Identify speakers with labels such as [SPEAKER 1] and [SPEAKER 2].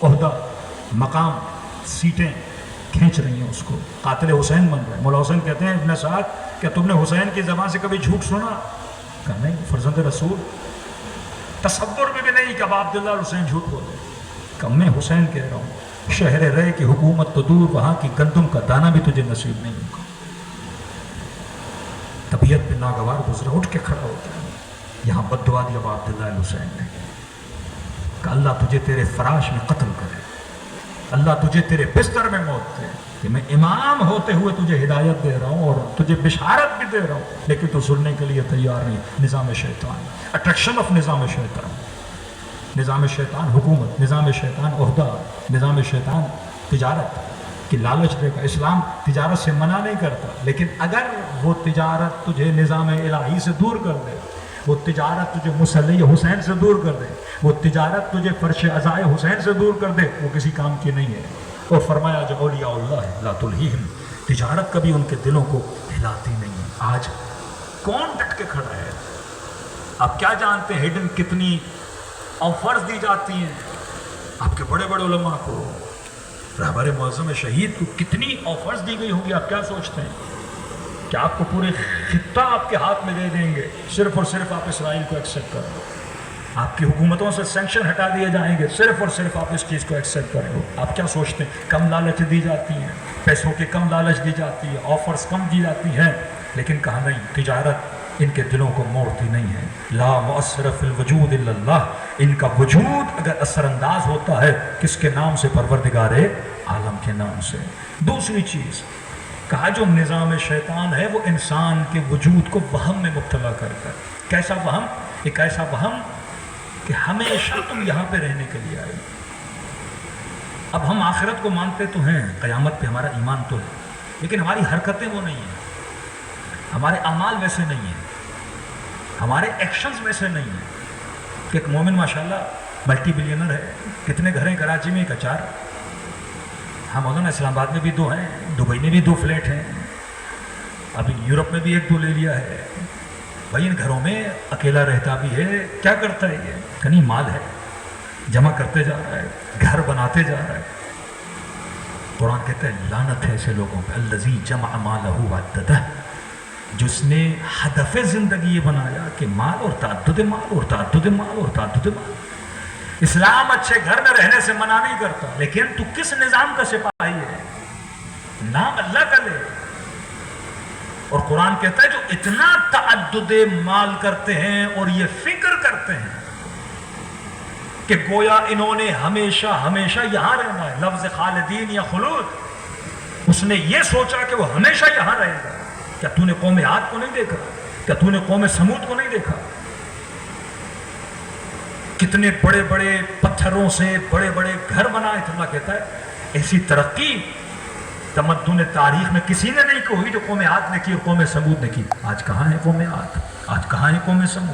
[SPEAKER 1] عہدہ، مقام، سیٹیں کھینچ رہی ہیں اس کو، قاتل حسین بن رہے ہیں۔ مولا حسین کہتے ہیں ابن سعد کہ تم نے حسین کی زبان سے کبھی جھوٹ سنا؟ کہا نہیں، فرزند رسول، تصور میں بھی نہیں کہ اب عبداللہ اور حسین جھوٹ بولے۔ کہ میں حسین کہہ رہا ہوں، شہر رے کی حکومت تو دور، وہاں کی گندم کا دانہ بھی تجھے نصیب نہیں ہوگا۔ طبیعت پہ ناگوار گزرا، اٹھ کے کھڑا ہوتا ہے، یہاں بد دعا دی اب عبداللہ حسین نے کہ اللہ تجھے تیرے فراش میں قتل کرے، اللہ تجھے تیرے بستر میں موت دے، کہ میں امام ہوتے ہوئے تجھے ہدایت دے رہا ہوں اور تجھے بشارت بھی دے رہا ہوں، لیکن تو سننے کے لیے تیار نہیں۔ نظام شیطان، اٹریکشن آف نظام شیطان، نظام شیطان حکومت، نظام شیطان عہدہ، نظام شیطان تجارت کی لالچ دے گا۔ اسلام تجارت سے منع نہیں کرتا، لیکن اگر وہ تجارت تجھے نظام الہی سے دور کر دے، وہ تجارت تجھے مصلی حسین سے دور کر دے، وہ تجارت تجھے فرش عزائے حسین سے دور کر دے، وہ کسی کام کی نہیں ہے۔ اور فرمایا جو اولیاء اللہ لا تلہیہم، تجارت کبھی ان کے دلوں کو ہلاتی نہیں ہے۔ آج کون ڈٹ کے کھڑا ہے؟ آپ کیا جانتے ہیں ہڈن کتنی آفرز دی جاتی ہیں آپ کے بڑے بڑے علماء کو، رہبر معظم شہید کو کتنی آفرز دی گئی ہوں گی؟ آپ کیا سوچتے ہیں کہ آپ کو پورے خطہ آپ کے ہاتھ میں دے دیں گے صرف اور صرف آپ اسرائیل کو ایکسیپٹ کرو؟ آپ کی حکومتوں سے سینکشن ہٹا دیے جائیں گے صرف اور صرف آپ اس چیز کو ایکسیپٹ کریں گے؟ آپ کیا سوچتے ہیں کم لالچ دی جاتی ہیں، پیسوں کی کم لالچ دی جاتی ہے، آفرز کم دی جاتی ہیں، لیکن کہا نہیں، تجارت ان کے دلوں کو موڑتی نہیں ہے۔ لا مؤثر فی الوجود الا اللہ، ان کا وجود اگر اثر انداز ہوتا ہے کس کے نام سے؟ پروردگار عالم کے نام سے۔ دوسری چیز کہا جو نظام شیطان ہے وہ انسان کے وجود کو وہم میں مبتلا کرتا ہے۔ کیسا وہم؟ ایک ایسا وہم کہ ہمیشہ تم یہاں پہ رہنے کے لیے آئے۔ اب ہم آخرت کو مانتے تو ہیں، قیامت پہ ہمارا ایمان تو ہے، لیکن ہماری حرکتیں وہ نہیں ہیں، ہمارے اعمال ویسے نہیں ہیں، ہمارے ایکشنز ویسے نہیں ہیں کہ ایک مومن ماشاءاللہ ملٹی بلینر ہے، کتنے گھر ہیں کراچی میں؟ ایک اچار۔ ہم مولانا اسلام آباد میں بھی 2 ہیں، دبئی میں بھی 2 فلیٹ ہیں، ابھی یورپ میں بھی 1-2 لے لیا ہے۔ بھائی ان گھروں میں اکیلا رہتا بھی ہے، کیا کرتا ہے؟ یہ کنی مال ہے، جمع کرتے جا رہا ہے، گھر بناتے جا رہا ہے۔ قرآن کہتا ہے لعنت ہے ایسے لوگوں پہ، الذی جمع مالہ وعددہ، جس نے ہدف زندگی یہ بنایا کہ مال اور تعدد مال اور تعدد مال اور تعدد مال۔ اسلام اچھے گھر میں رہنے سے منع نہیں کرتا، لیکن تو کس نظام کا سپاہی ہے؟ نام اللہ کا لے۔ اور قرآن کہتا ہے جو اتنا تعدد مال کرتے ہیں اور یہ فکر کرتے ہیں کہ گویا انہوں نے ہمیشہ ہمیشہ یہاں رہنا ہے، لفظ خالدین یا خلود، اس نے یہ سوچا کہ وہ ہمیشہ یہاں رہے گا۔ کیا تو نے قوم عاد کو نہیں دیکھا؟ کیا تو نے قوم سمود کو نہیں دیکھا؟ کتنے بڑے بڑے پتھروں سے بڑے بڑے گھر بنائے تھے۔ اللہ کہتا ہے ایسی ترقی تمدن تاریخ میں کسی نے نہیں کی جو قوم عاد نے کی اور قوم سمود نے کی۔ آج کہاں ہے قوم عاد؟ آج کہاں ہے قوم سمود؟